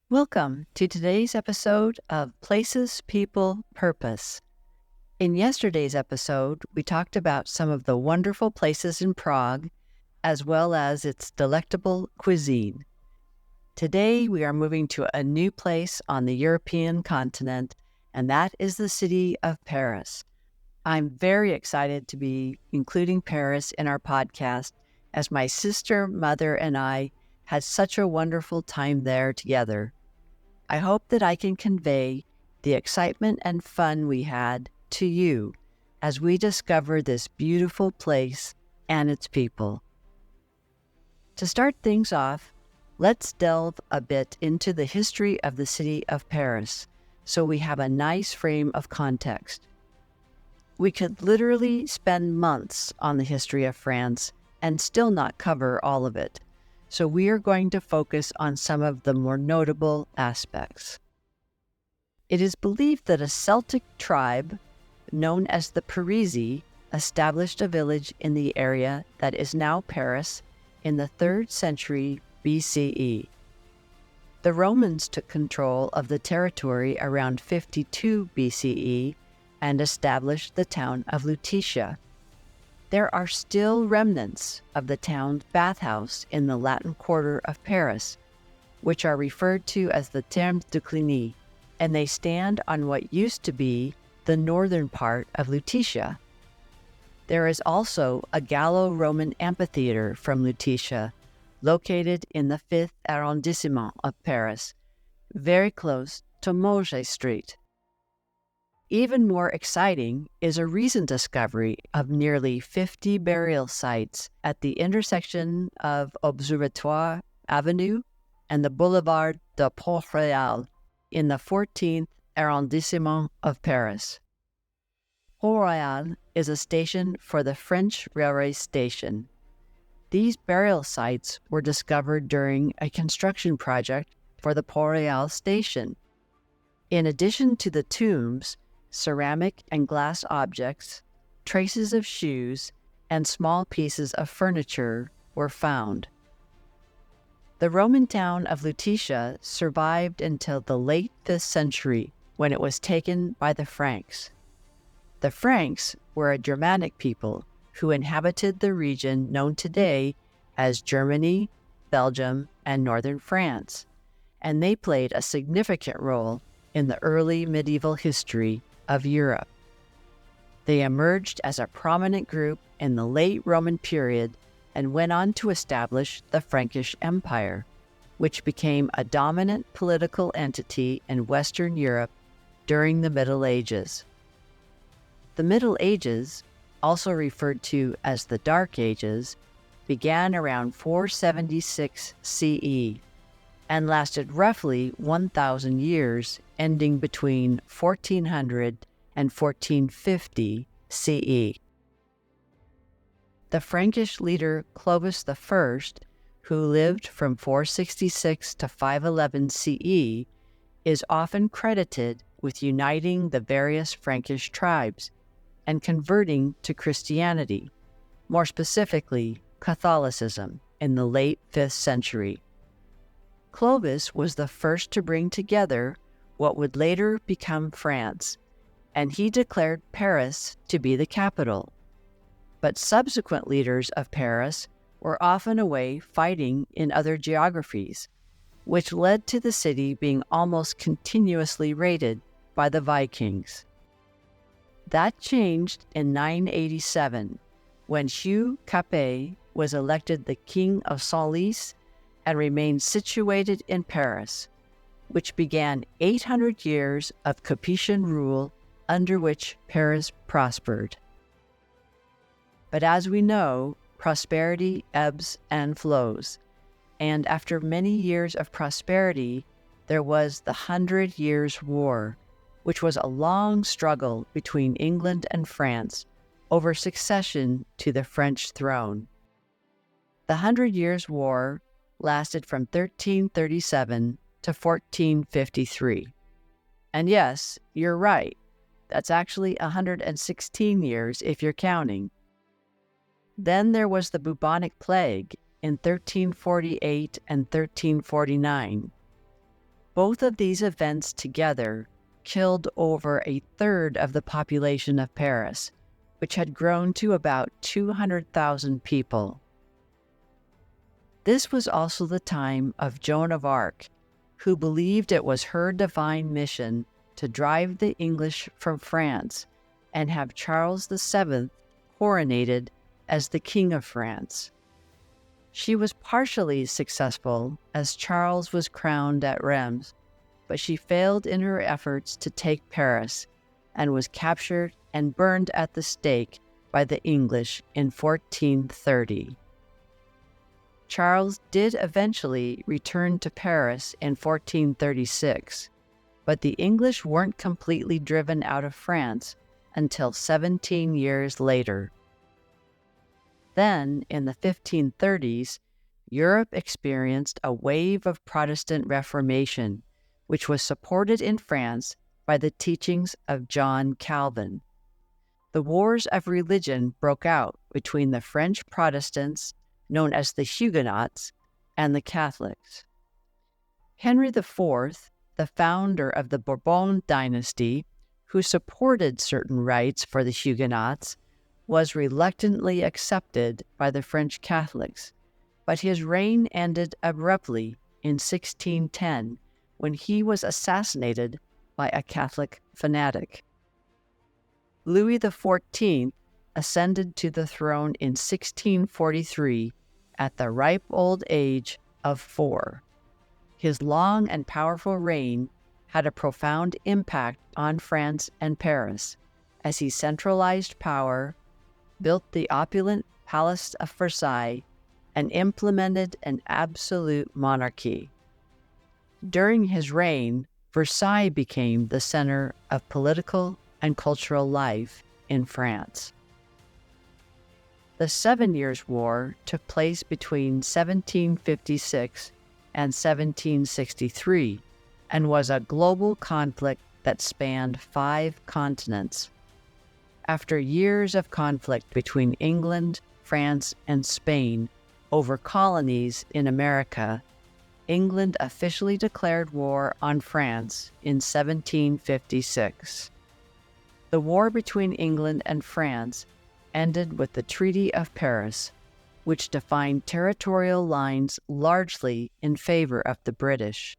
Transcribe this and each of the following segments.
Welcome to today's episode of Places, People, Purpose. In yesterday's episode, we talked about some of the wonderful places in Prague, as well as its delectable cuisine. Today, we are moving to a new place on the European continent, and that is the city of Paris. I'm very excited to be including Paris in our podcast, as my sister, mother, and I had such a wonderful time there together. I hope that I can convey the excitement and fun we had to you as we discover this beautiful place and its people. To start things off, let's delve a bit into the history of the city of Paris so we have a nice frame of context. We could literally spend months on the history of France and still not cover all of it. So we are going to focus on some of the more notable aspects. It is believed that a Celtic tribe known as the Parisii established a village in the area that is now Paris in the 3rd century BCE. The Romans took control of the territory around 52 BCE and established the town of Lutetia. There are still remnants of the town's bathhouse in the Latin quarter of Paris, which are referred to as the Thermes de Cluny, and they stand on what used to be the northern part of Lutetia. There is also a Gallo-Roman amphitheater from Lutetia, located in the 5th arrondissement of Paris, very close to Moget Street. Even more exciting is a recent discovery of nearly 50 burial sites at the intersection of Observatoire Avenue and the boulevard de Port-Royal in the 14th arrondissement of Paris. Port-Royal is a station for the French railway station. These burial sites were discovered during a construction project for the Port-Royal station. In addition to the tombs, ceramic and glass objects, traces of shoes, and small pieces of furniture were found. The Roman town of Lutetia survived until the late 5th century, when it was taken by the Franks. The Franks were a Germanic people who inhabited the region known today as Germany, Belgium, and northern France, and they played a significant role in the early medieval history of Europe. They emerged as a prominent group in the late Roman period and went on to establish the Frankish Empire, which became a dominant political entity in Western Europe during the Middle Ages. The Middle Ages, also referred to as the Dark Ages, began around 476 CE and lasted roughly 1,000 years, ending between 1400 and 1450 CE. The Frankish leader Clovis I, who lived from 466 to 511 CE, is often credited with uniting the various Frankish tribes and converting to Christianity, more specifically Catholicism, in the late 5th century. Clovis was the first to bring together what would later become France, and he declared Paris to be the capital. But subsequent leaders of Paris were often away fighting in other geographies, which led to the city being almost continuously raided by the Vikings. That changed in 987, when Hugh Capet was elected the King of Senlis and remained situated in Paris, which began 800 years of Capetian rule under which Paris prospered. But as we know, prosperity ebbs and flows, and after many years of prosperity, there was the 100 Years' War, which was a long struggle between England and France over succession to the French throne. The 100 Years' War lasted from 1337 to 1453. And yes, you're right, that's actually 116 years if you're counting. Then there was the bubonic plague in 1348 and 1349. Both of these events together killed over a third of the population of Paris, which had grown to about 200,000 people. This was also the time of Joan of Arc, who believed it was her divine mission to drive the English from France and have Charles VII coronated as the King of France. She was partially successful as Charles was crowned at Rheims, but she failed in her efforts to take Paris and was captured and burned at the stake by the English in 1430. Charles did eventually return to Paris in 1436, but the English weren't completely driven out of France until 17 years later. Then, in the 1530s, Europe experienced a wave of Protestant Reformation, which was supported in France by the teachings of John Calvin. The wars of religion broke out between the French Protestants, known as the Huguenots, and the Catholics. Henry IV, the founder of the Bourbon dynasty, who supported certain rights for the Huguenots, was reluctantly accepted by the French Catholics, but his reign ended abruptly in 1610 when he was assassinated by a Catholic fanatic. Louis XIV ascended to the throne in 1643 at the ripe old age of 4. His long and powerful reign had a profound impact on France and Paris as he centralized power, built the opulent Palace of Versailles, and implemented an absolute monarchy. During his reign, Versailles became the center of political and cultural life in France. The 7 Years' War took place between 1756 and 1763 and was a global conflict that spanned 5 continents. After years of conflict between England, France, and Spain over colonies in America, England officially declared war on France in 1756. The war between England and France ended with the Treaty of Paris, which defined territorial lines largely in favor of the British.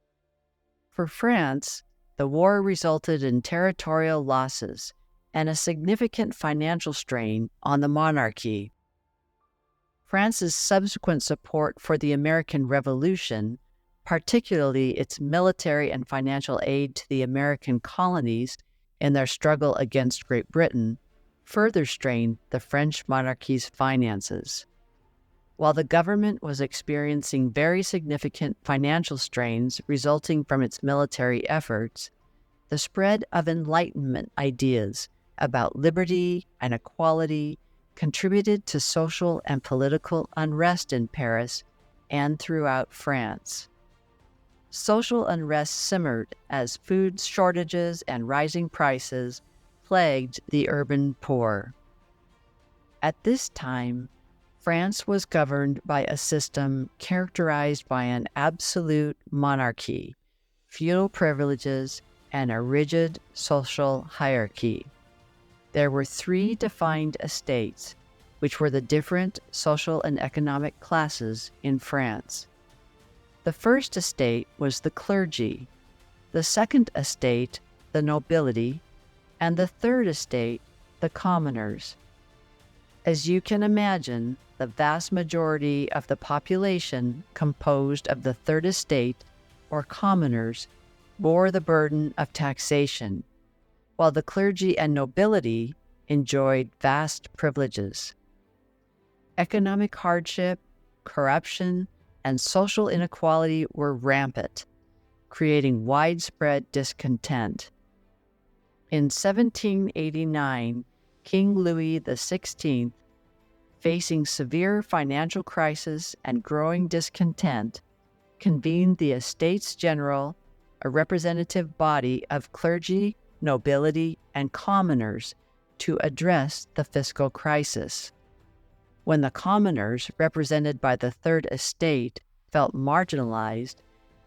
For France, the war resulted in territorial losses and a significant financial strain on the monarchy. France's subsequent support for the American Revolution, particularly its military and financial aid to the American colonies in their struggle against Great Britain, further strained the French monarchy's finances. While the government was experiencing very significant financial strains resulting from its military efforts, the spread of Enlightenment ideas about liberty and equality contributed to social and political unrest in Paris and throughout France. Social unrest simmered as food shortages and rising prices plagued the urban poor. At this time, France was governed by a system characterized by an absolute monarchy, feudal privileges, and a rigid social hierarchy. There were 3 defined estates, which were the different social and economic classes in France. The first estate was the clergy, the second estate, the nobility, and the third estate, the commoners. As you can imagine, the vast majority of the population composed of the third estate, or commoners, bore the burden of taxation, while the clergy and nobility enjoyed vast privileges. Economic hardship, corruption, and social inequality were rampant, creating widespread discontent. In 1789, King Louis XVI, facing severe financial crisis and growing discontent, convened the Estates General, a representative body of clergy, nobility, and commoners, to address the fiscal crisis. When the commoners, represented by the Third Estate, felt marginalized,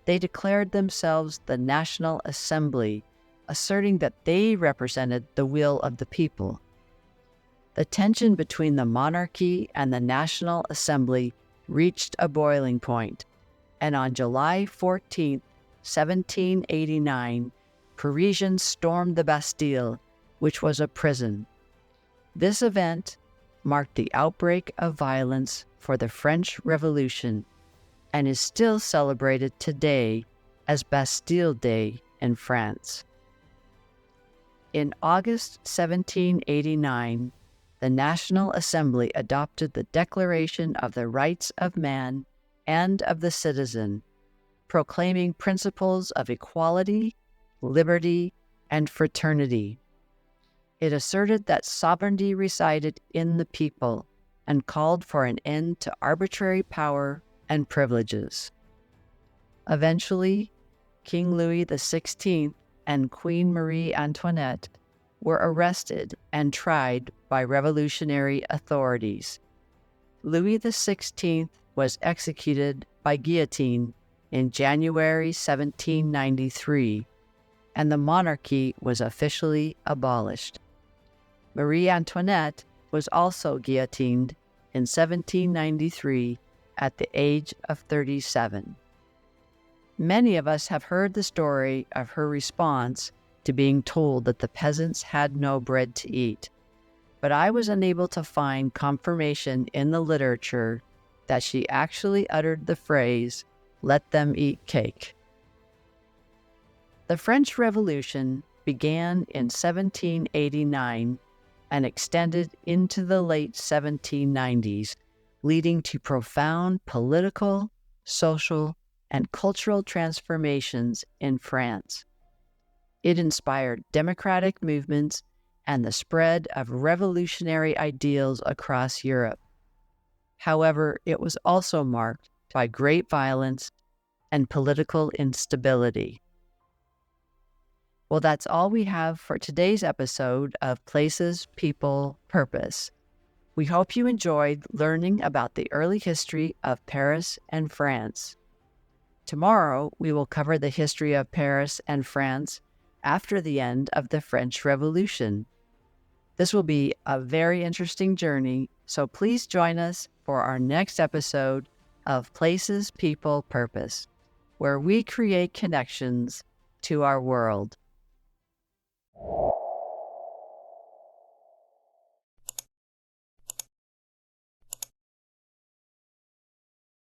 they declared themselves the National Assembly, asserting that they represented the will of the people. The tension between the monarchy and the National Assembly reached a boiling point, and on July 14, 1789, Parisians stormed the Bastille, which was a prison. This event marked the outbreak of violence for the French Revolution and is still celebrated today as Bastille Day in France. In August 1789, the National Assembly adopted the Declaration of the Rights of Man and of the Citizen, proclaiming principles of equality, liberty, and fraternity. It asserted that sovereignty resided in the people and called for an end to arbitrary power and privileges. Eventually, King Louis XVI and Queen Marie Antoinette were arrested and tried by revolutionary authorities. Louis XVI was executed by guillotine in January 1793, and the monarchy was officially abolished. Marie Antoinette was also guillotined in 1793 at the age of 37. Many of us have heard the story of her response to being told that the peasants had no bread to eat, but I was unable to find confirmation in the literature that she actually uttered the phrase, "Let them eat cake." The French Revolution began in 1789 and extended into the late 1790s, leading to profound political, social, and cultural transformations in France. It inspired democratic movements and the spread of revolutionary ideals across Europe. However, it was also marked by great violence and political instability. Well, that's all we have for today's episode of Places, People, Purpose. We hope you enjoyed learning about the early history of Paris and France. Tomorrow, we will cover the history of Paris and France after the end of the French Revolution. This will be a very interesting journey, so please join us for our next episode of Places, People, Purpose, where we create connections to our world.